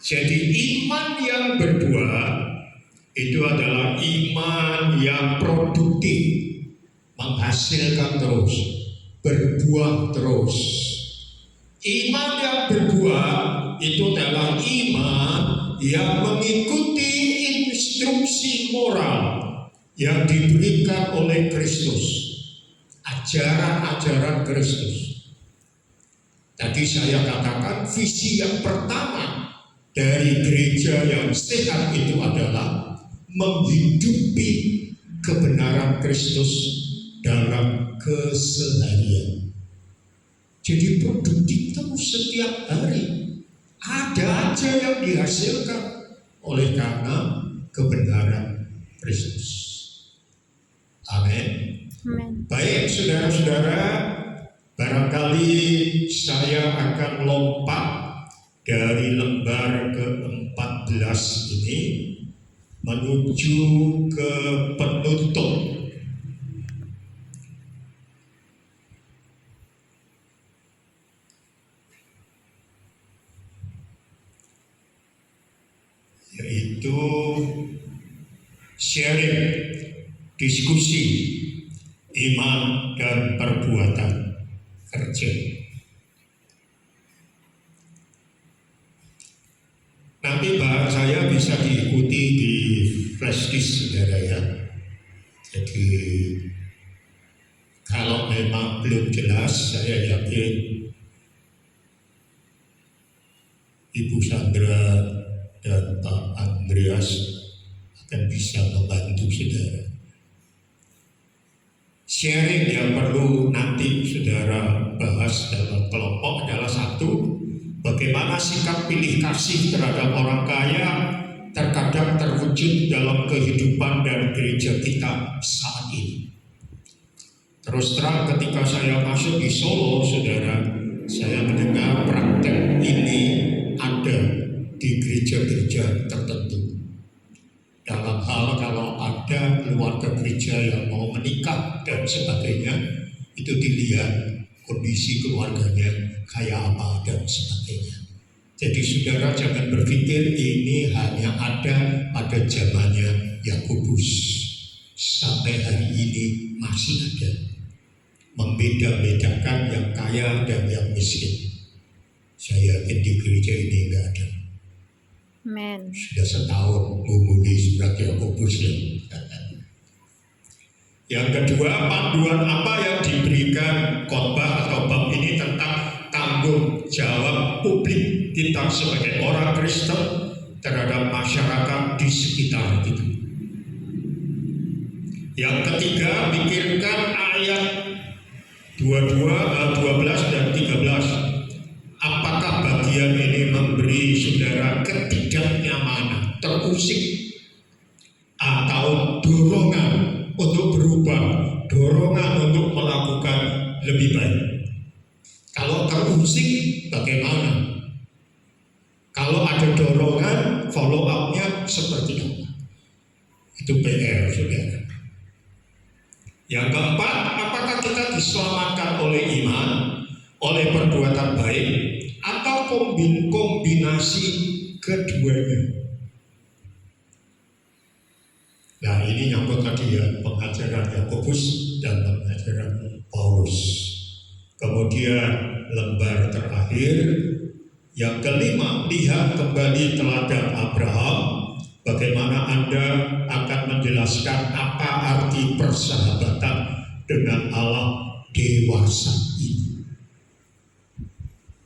Jadi iman yang berbuah itu adalah iman yang produktif, menghasilkan terus, berbuah terus. Iman yang berbuah itu adalah iman yang mengikuti instruksi moral yang diberikan oleh Kristus, ajaran-ajaran Kristus. Tadi saya katakan visi yang pertama dari gereja yang sehat itu adalah menghidupi kebenaran Kristus dalam keseharian. Jadi produktif terus setiap hari. Ada aja yang dihasilkan oleh karena kebenaran Kristus. Amin. Baik saudara-saudara, barangkali saya akan lompat dari lembar ke-14 ini menuju ke penutup. Yaitu sharing, diskusi, iman dan perbuatan kerja. Nanti bahas saya bisa diikuti di flash disk saudara ya. Jadi kalau memang belum jelas, saya yakin Ibu Sandra dan Pak Andreas akan bisa membantu saudara. Sharing yang perlu nanti saudara bahas dalam kelompok adalah satu, bagaimana sikap pilih kasih terhadap orang kaya terkadang terwujud dalam kehidupan dan gereja kita saat ini. Terus terang ketika saya masuk di Solo, saudara, saya mendengar praktek ini ada di gereja-gereja tertentu. Dalam hal kalau ada keluarga gereja yang mau menikah dan sebagainya, itu dilihat kondisi keluarganya kayak apa dan sebagainya. Jadi saudara jangan berpikir ini hanya ada pada zamannya Yakobus. Sampai hari ini masih ada. Membeda-bedakan yang kaya dan yang miskin. Saya yakin di gereja ini enggak ada. Amen. Sudah setahun menghuni surat Yakobus ya. Yang kedua, panduan apa yang diberikan khotbah atau bab ini tentang tanggung jawab publik kita sebagai orang Kristen terhadap masyarakat di sekitar kita. Yang ketiga, pikirkan ayat 12 dan 13. Apakah bagian ini memberi saudara ketidaknyamanan, terusik, atau dorongan untuk berubah, dorongan untuk melakukan lebih baik? Kalau terusik, bagaimana? Kalau ada dorongan, follow up-nya seperti apa? Itu PR, saudara. Yang keempat, apakah kita diselamatkan oleh iman, oleh perbuatan baik, atau kombinasi keduanya? Nah ini nyambut tadi ya, pengajaran Yakobus dan pengajaran Paulus. Kemudian lembar terakhir, yang kelima, lihat kembali teladan Abraham. Bagaimana Anda akan menjelaskan apa arti persahabatan dengan Allah dewasa ini?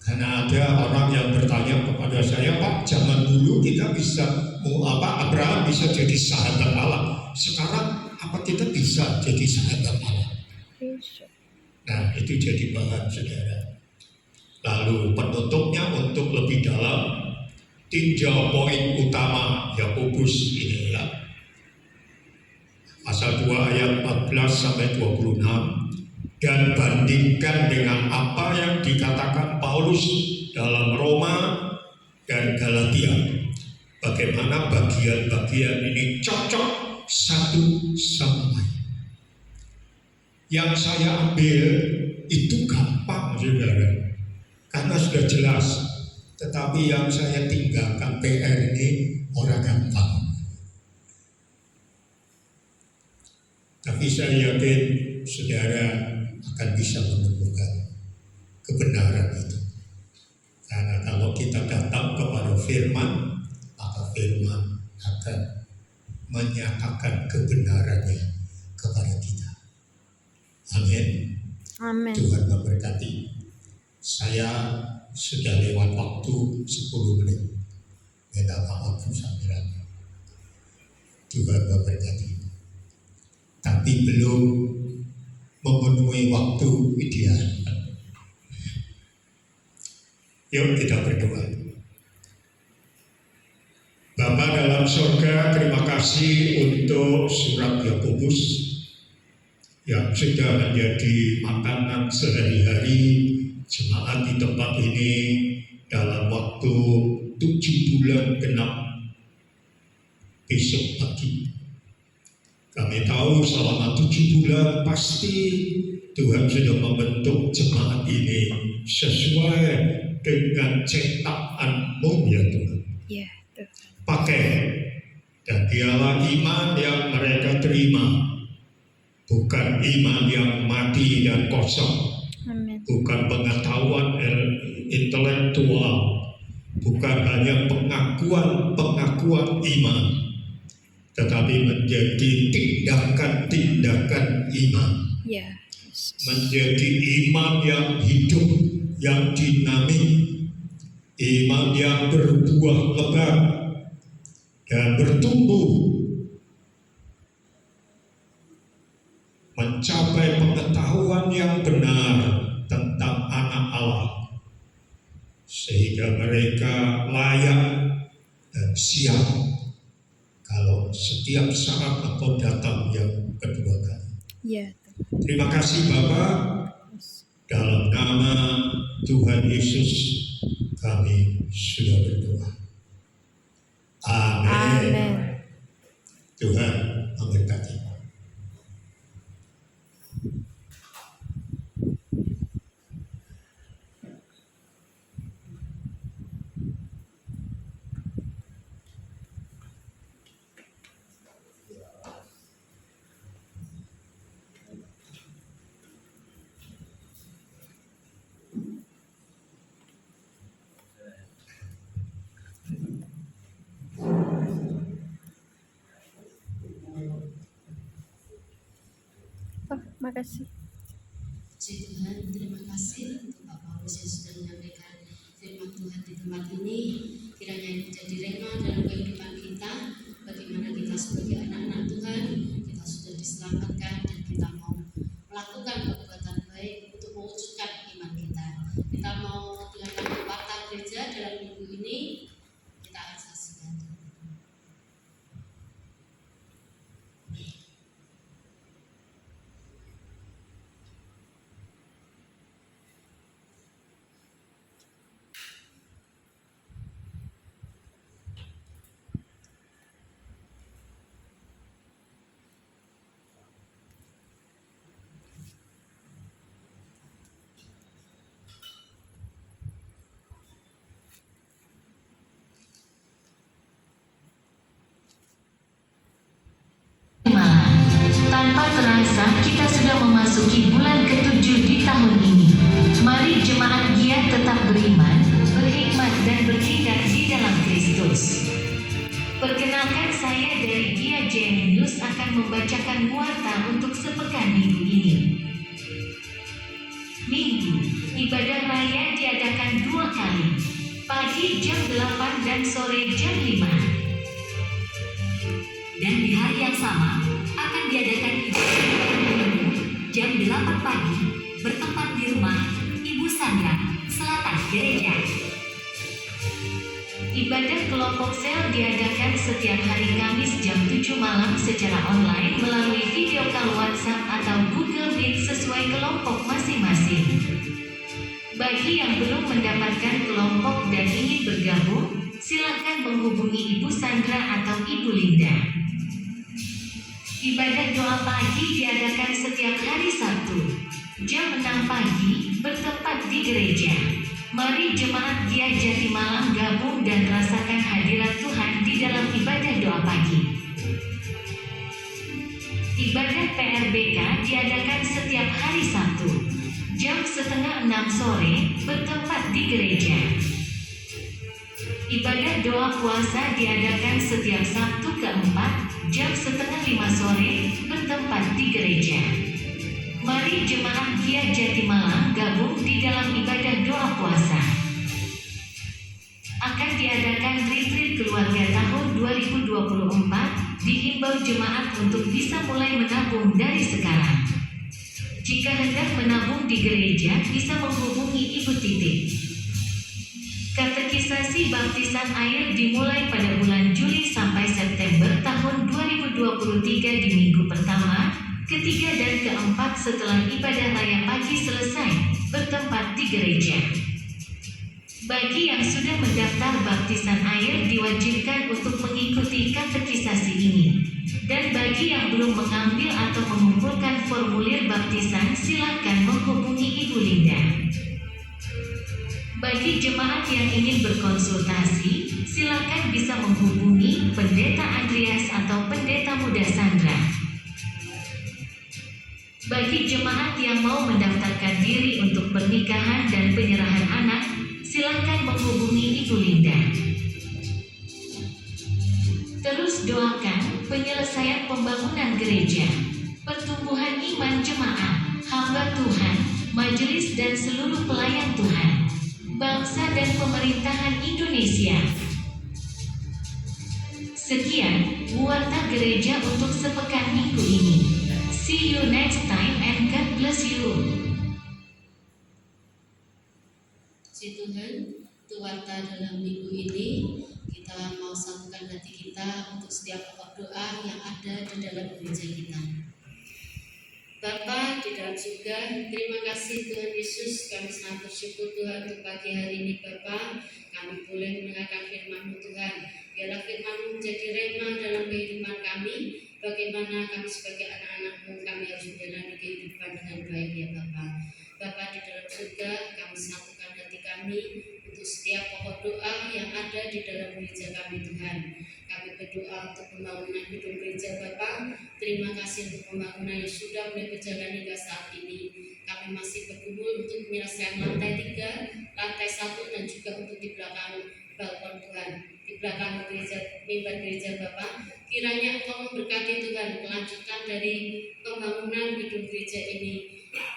Karena ada orang yang bertanya kepada saya, Pak, zaman dulu kita bisa Abraham bisa jadi sahabat Allah. Sekarang apa kita bisa jadi sahabat Allah? Nah, itu jadi bahan saudara. Lalu penutupnya untuk lebih dalam, tinjau poin utama Yakobus ini ya. Pasal 2 ayat 14 sampai 26. Dan bandingkan dengan apa yang dikatakan Paulus dalam Roma dan Galatia. Bagaimana bagian-bagian ini cocok satu sama lain. Yang saya ambil itu gampang saudara, karena sudah jelas Tetapi yang saya tinggalkan PR ini orang gampang. Tapi saya yakin saudara akan bisa menemukan kebenaran itu. Karena kalau kita datang kepada firman, maka firman akan menyatakan kebenarannya kepada kita. Amin. Amin. Tuhan memberkati. Saya sudah lewat waktu 10 menit. Minta maaf sampeyan. Tuhan memberkati. Tapi belum memenuhi waktu ideal. Yuk kita berdoa. Bapa dalam surga, terima kasih untuk surat Yakobus yang sudah menjadi makanan sehari-hari jemaat di tempat ini dalam waktu 7 bulan genap besok pagi. Kami tahu selama 7 bulan pasti Tuhan sudah membentuk jemaat ini sesuai dengan cetakan-Mu ya Tuhan. Ya, Tuhan. Pakai dan dialah iman yang mereka terima, bukan iman yang mati dan kosong, Amin. bukan pengetahuan intelektual, bukan hanya pengakuan iman, tetapi menjadi tindakan-tindakan iman, Ya. menjadi iman yang hidup, yang dinamik, iman yang berbuah lebat dan bertumbuh mencapai pengetahuan yang benar tentang anak Allah, sehingga mereka layak dan siap kalau setiap saat Engkau datang yang kedua kali. Ya, Tuhan. Terima kasih Bapak, dalam nama Tuhan Yesus kami sudah berdoa. Amin. Amin. Tuhan memberkati. Oh, makasih. Puji Tuhan, terima kasih untuk Pak Paulus yang sudah menyampaikan firman Tuhan di tempat ini. Kiranya ini menjadi rema dalam kehidupan kita, bagaimana kita sebagai anak-anak Tuhan, kita sudah diselamatkan dan kita mau melakukan perbuatan baik untuk mewujudkan iman kita. Kita mau dengan warta gereja dalam minggu ini, kita akan saksikan. Tanpa terasa kita sudah memasuki bulan ke-7 di tahun ini. Mari jemaat giat tetap beriman, berhikmat dan bertindak di dalam Kristus. Perkenalkan, saya dari Gia Genius akan membacakan warta untuk sepekan minggu ini. Minggu, ibadah raya diadakan 2 kali, pagi jam 8 dan sore jam 5. Dan di hari yang sama akan diadakan ibadah jam 8 pagi bertempat di rumah Ibu Sandra, Selatan Gereja. Ibadah kelompok sel diadakan setiap hari Kamis jam 7 malam secara online melalui video call WhatsApp atau Google Meet sesuai kelompok masing-masing. Bagi yang belum mendapatkan kelompok dan ingin bergabung, silakan menghubungi Ibu Sandra atau Ibu Linda. Ibadah doa pagi diadakan setiap hari Sabtu, jam 6 pagi, bertempat di gereja. Mari jemaat Gia Jatimalang gabung dan rasakan hadirat Tuhan di dalam ibadah doa pagi. Ibadah PRBK diadakan setiap hari Sabtu, jam 5:30 sore, bertempat di gereja. Ibadah doa puasa diadakan setiap Sabtu keempat, jam 4:30 sore, bertempat di gereja. Mari jemaat Gia Jatimalang gabung di dalam ibadah doa puasa. Akan diadakan retreat keluarga tahun 2024, dihimbau jemaat untuk bisa mulai menabung dari sekarang. Jika hendak menabung di gereja, bisa menghubungi Ibu Titik. Katekisasi baptisan air dimulai pada bulan Juli sampai September tahun 2023 di minggu pertama, ketiga dan keempat setelah ibadah raya pagi selesai, bertempat di gereja. Bagi yang sudah mendaftar baptisan air diwajibkan untuk mengikuti katekisasi ini. Dan bagi yang belum mengambil atau mengumpulkan formulir baptisan, silakan menghubungi Ibu Linda. Bagi jemaat yang ingin berkonsultasi, silakan bisa menghubungi Pendeta Andreas atau Pendeta Muda Sandra. Bagi jemaat yang mau mendaftarkan diri untuk pernikahan dan penyerahan anak, silakan menghubungi Ibu Linda. Terus doakan penyelesaian pembangunan gereja, pertumbuhan iman jemaat, hamba Tuhan, majelis dan seluruh pelayan Tuhan, bangsa dan pemerintahan Indonesia. Sekian, Warta Gereja untuk sepekan minggu ini. See you next time and God bless you. Puji Tuhan, untuk warta dalam minggu ini kita mau satukan hati kita untuk setiap pokok doa yang ada di dalam gereja kita. Bapa di dalam surga, terima kasih Tuhan Yesus, kami sangat bersyukur Tuhan untuk pagi hari ini Bapa, kami boleh mendengarkan firman-Mu Tuhan. Biarlah firman-Mu menjadi rema dalam kehidupan kami, bagaimana kami sebagai anak-anak-Mu kami harus menjalani kehidupan dengan baik ya Bapa. Bapa di dalam surga, kami satukan hati kami untuk setiap pokok doa yang ada di dalam gereja kami Tuhan. Kami berdoa untuk pembangunan gedung gereja Bapa. Terima kasih untuk pembangunan yang sudah mulai berjalan hingga saat ini. Kami masih bergumul untuk menyelesaikan lantai 3, lantai 1 dan juga untuk di belakang balkon Tuhan, di belakang gereja, mimbar gereja Bapa. Kiranya Engkau memberkati Tuhan kelanjutan dari pembangunan gedung gereja ini.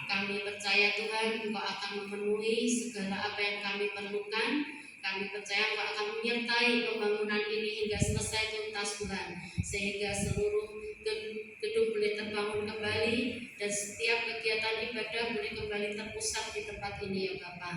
Kami percaya Tuhan Engkau akan memenuhi segala apa yang kami perlukan. Kami percaya Engkau akan menyertai pembangunan ini hingga selesai tuntas Tuhan, sehingga seluruh gedung boleh terbangun kembali dan setiap kegiatan ibadah boleh kembali terpusat di tempat ini ya Bapa.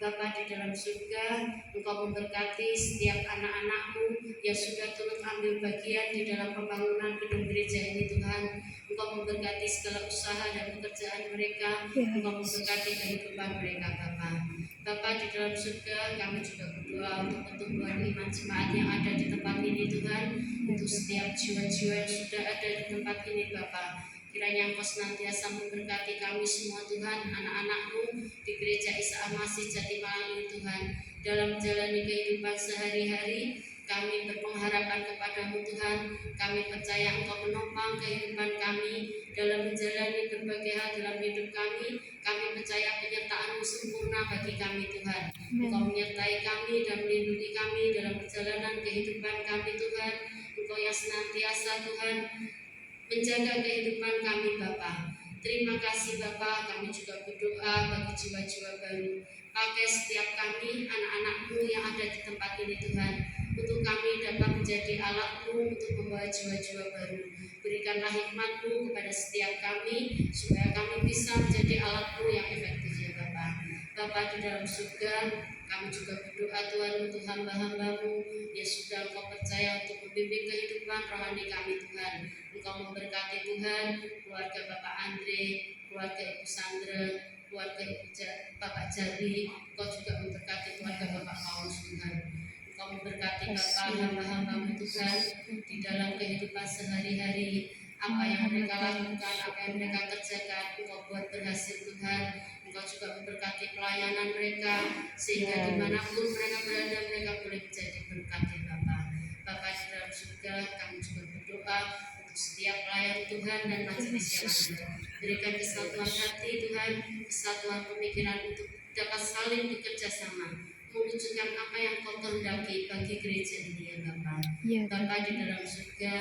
Bapa di dalam surga, Engkau memberkati setiap anak-anak-Mu yang sudah turut ambil bagian di dalam pembangunan gedung gereja ini Tuhan. Engkau memberkati segala usaha dan pekerjaan mereka. Engkau memberkati kehidupan mereka Bapa. Bapa di dalam surga, kami juga berdoa untuk pertumbuhan iman jemaat yang ada di tempat ini Tuhan, untuk setiap jiwa-jiwa yang sudah ada di tempat ini Bapa. Kiranya Engkau senantiasa memberkati kami semua Tuhan, anak-anak-Mu di gereja Isa Al-Masih Jatimalang ini Tuhan. Dalam menjalani kehidupan sehari-hari, kami berpengharapan kepada-Mu Tuhan. Kami percaya Engkau menopang kehidupan kami dalam menjalani berbagai hal dalam hidup kami. Kami percaya penyertaan-Mu sempurna bagi kami Tuhan. Engkau menyertai kami dan melindungi kami dalam perjalanan kehidupan kami Tuhan. Engkau yang senantiasa Tuhan menjaga kehidupan kami Bapa. Terima kasih Bapa, kami juga berdoa bagi jiwa-jiwa baru. Pakai setiap kami, anak-anak-Mu yang ada di tempat ini Tuhan, untuk kami dapat menjadi alat-Mu untuk membawa jiwa-jiwa baru. Berikanlah hikmat-Mu kepada setiap kami, supaya kami bisa menjadi alat-Mu yang efektif ya Bapa. Bapa di dalam surga, kami juga berdoa Tuhan untuk hamba-hamba-Mu yang sudah Engkau percaya untuk membimbing kehidupan rohani kami Tuhan. Engkau memberkati Tuhan keluarga Bapak Andre, keluarga Ibu Sandra, keluarga Bapak Jari. Engkau juga memberkati keluarga Bapak Paulus Tuhan. Engkau memberkati Bapak hamba-hamba-Mu Tuhan di dalam kehidupan sehari-hari. Apa yang mereka lakukan, apa yang mereka kerjakan, Engkau buat berhasil Tuhan. Engkau juga memberkati pelayanan mereka, sehingga dimanapun mereka berada, mereka boleh menjadi berkat ya Bapa. Bapa di dalam surga, kami juga berdoa untuk setiap pelayan Tuhan dan majelis yang ada. Berikan kesatuan hati Tuhan, kesatuan pemikiran untuk dapat saling bekerja sama, mewujudkan apa yang Kau kehendaki bagi gereja ini ya Bapa. Ya, Bapa di dalam surga,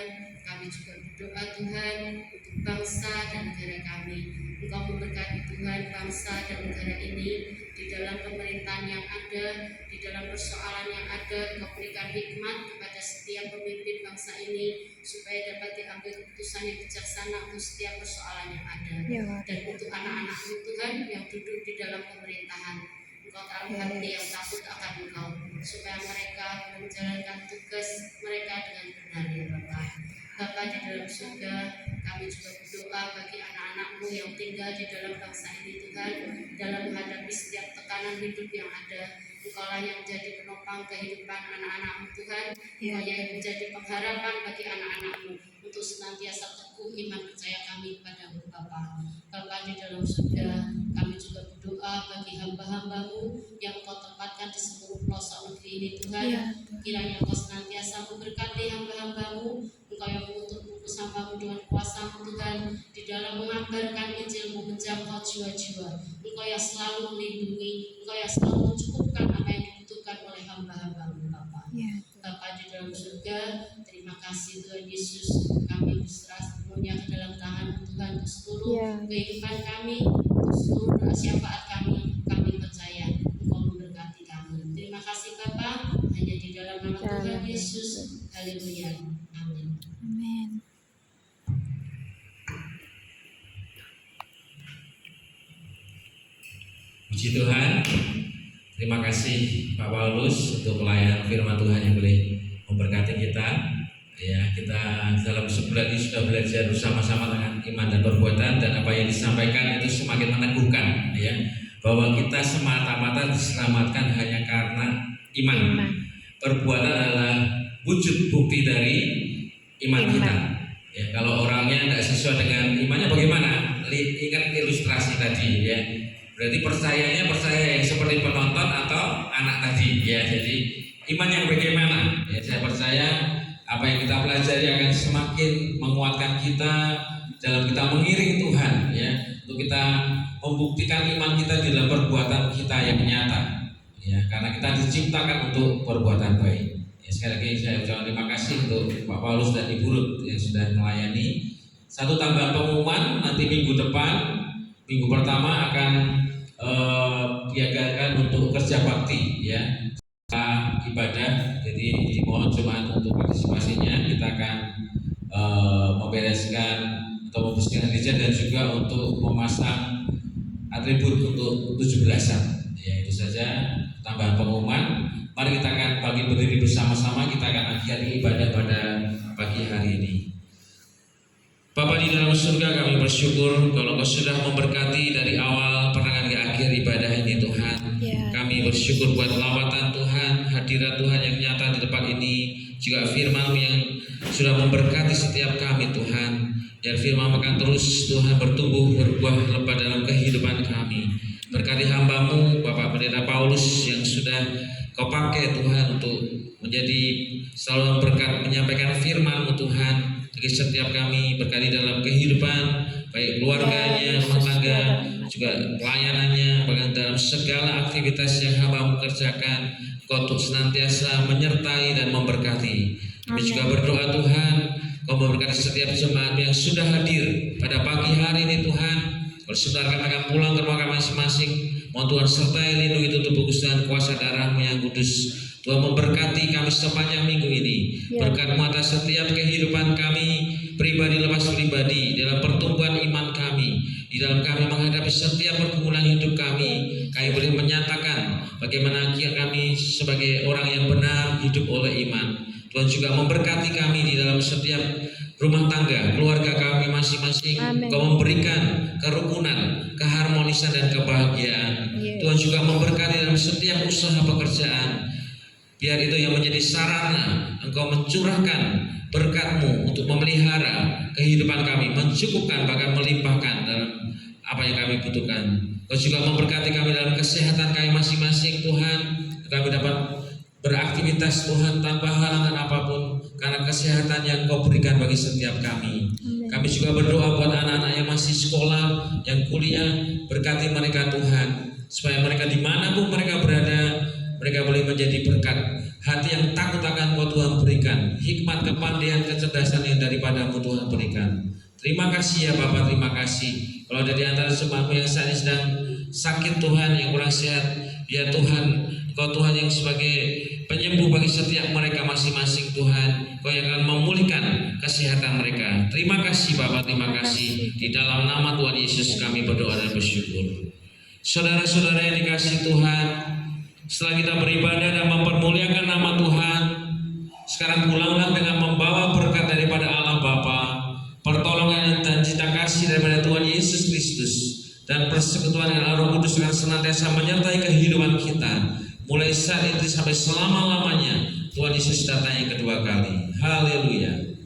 kami juga berdoa Tuhan untuk bangsa dan negara kami. Engkau memberkati Tuhan bangsa dan negara ini di dalam pemerintahan yang ada, di dalam persoalan yang ada. Engkau berikan hikmat kepada setiap pemimpin bangsa ini supaya dapat diambil keputusan yang bijaksana untuk setiap persoalan yang ada. ya, Dan untuk anak-anak-Mu Tuhan yang duduk di dalam pemerintahan, Engkau taruh hati yang takut akan Engkau, supaya mereka menjalankan tugas mereka dengan benar ya Bapa. Bapa di dalam surga, kami juga berdoa bagi anak-anak-Mu yang tinggal di dalam bangsa ini Tuhan, dalam menghadapi setiap tekanan hidup yang ada. Engkaulah yang menjadi penopang kehidupan anak-anak-Mu Tuhan, Engkau yang menjadi pengharapan bagi anak-anak-Mu untuk senantiasa teguh iman percaya kami padamu Bapa. Bapa di dalam surga, kami juga berdoa bagi hamba-hamba-Mu yang Kau tempatkan di seluruh pelosok negeri ini Tuhan. Kiranya Kau senantiasa memberkati hamba-hamba-Mu, Engkau yang mengutuk bungkus hamba-Mu dengan kuasa-Mu Tuhan, di dalam mengabarkan Injil-Mu menjangkau jiwa-jiwa. Engkau yang selalu melindungi, Engkau yang selalu mencukupkan apa yang dibutuhkan oleh hamba-hamba-Mu Bapa. Bapa di dalam surga, terima kasih Tuhan Yesus, kami berserah sepenuhnya ke dalam tangan Tuhan untuk seluruh kehidupan kami, untuk seluruh syafaat kami percaya Engkau memberkati kami. Terima kasih Bapa, hanya di dalam nama Tuhan Yesus. Haleluya. Amin. Amin. Puji Tuhan. Terima kasih Pak Paulus untuk pelayanan firman Tuhan yang boleh memberkati kita. Ya, kita dalam sebulan ini sudah belajar bersama-sama dengan iman dan perbuatan, dan apa yang disampaikan itu semakin meneguhkan ya, bahwa kita semata-mata diselamatkan hanya karena iman. Perbuatan adalah wujud bukti dari iman kita. Ya, kalau orangnya tidak sesuai dengan imannya bagaimana? Ingat ilustrasi tadi ya. Berarti percaya yang seperti penonton atau anak tadi ya. Jadi iman yang bagaimana? Ya, saya percaya apa yang kita pelajari akan semakin menguatkan kita dalam kita mengiring Tuhan ya, untuk kita membuktikan iman kita di dalam perbuatan kita yang nyata ya, karena kita diciptakan untuk perbuatan baik. Ya, sekali lagi saya ucapkan terima kasih untuk Pak Paulus dan Ibu Ruth yang sudah melayani. Satu tambahan pengumuman, nanti minggu depan, minggu pertama akan diadakan untuk kerja bakti ya, ibadah. Jadi dimohon jemaat untuk partisipasinya. Kita akan membereskan atau membersihkan gereja dan juga untuk memasang atribut untuk 17-an. Ya, itu saja tambahan pengumuman. Mari kita akan bagi berdiri bersama-sama, kita akan akhiri ibadah pada pagi hari ini. Bapa di dalam surga, kami bersyukur kalau Kau sudah memberkati dari awal pertengahan ke akhir ibadah ini Tuhan. Kami bersyukur buat lawatan Tuhan, hadirat Tuhan yang nyata di tempat ini, juga firman-Mu yang sudah memberkati setiap kami Tuhan. Biar firman akan terus Tuhan bertumbuh, berbuah lebat dalam kehidupan kami. Berkati hamba-Mu Bapak Pendeta Paulus yang sudah Kau pakai Tuhan untuk menjadi selalu berkat menyampaikan firman-Mu Tuhan bagi setiap kami. Berkati dalam kehidupan baik keluarganya, rumah tangga, juga pelayanannya, bahkan dalam segala aktivitas yang hamba-Mu kerjakan. Kau untuk senantiasa menyertai dan memberkati. Kami juga berdoa Tuhan, Kau memberkati setiap jemaat yang sudah hadir pada pagi hari ini Tuhan. Kalau saudara akan pulang ke rumah masing-masing, mohon Tuhan sertai, lindungi, tutup bungkus dengan kuasa darah-Mu yang kudus. Tuhan memberkati kami sepanjang minggu ini. Berkat-Mu atas setiap kehidupan kami, pribadi lepas pribadi, dalam pertumbuhan iman kami, di dalam kami menghadapi setiap pergumulan hidup kami. Kami boleh menyatakan bagaimana kami sebagai orang yang benar hidup oleh iman. Tuhan juga memberkati kami di dalam setiap rumah tangga, keluarga kami masing-masing. Kau memberikan kerukunan, keharmonisan dan kebahagiaan. Tuhan juga memberkati dalam setiap usaha pekerjaan. Biar itu yang menjadi sarana Engkau mencurahkan berkat-Mu untuk memelihara kehidupan kami, mencukupkan bahkan melimpahkan dalam apa yang kami butuhkan. Kau juga memberkati kami dalam kesehatan kami masing-masing Tuhan. Kami dapat beraktivitas Tuhan tanpa halangan apapun karena kesehatan yang Kau berikan bagi setiap kami. Kami juga berdoa buat anak-anak yang masih sekolah, yang kuliah, berkati mereka Tuhan, supaya mereka dimanapun mereka berada, mereka boleh menjadi berkat. Hati yang takut akan Kau Tuhan berikan, hikmat, kepandaian, kecerdasan yang daripadamu Tuhan berikan. Terima kasih ya Bapak, terima kasih. Kalau ada di antara jemaatmu yang saat ini sedang sakit Tuhan, yang kurang sehat, ya Tuhan, Kau Tuhan yang sebagai penyembuh bagi setiap mereka masing-masing Tuhan, Kau yang akan memulihkan kesehatan mereka. Terima kasih Bapak, terima kasih. Di dalam nama Tuhan Yesus kami berdoa dan bersyukur. Saudara-saudara yang dikasihi Tuhan, setelah kita beribadah dan mempermuliakan nama Tuhan, sekarang pulanglah dengan membawa berkat daripada Allah Bapa, pertolongan dan cinta kasih daripada Tuhan Yesus Kristus, dan persekutuan dengan Roh Kudus akan senantiasa menyertai kehidupan kita mulai saat ini sampai selama-lamanya. Tuhan Yesus datang yang kedua kali. Haleluya.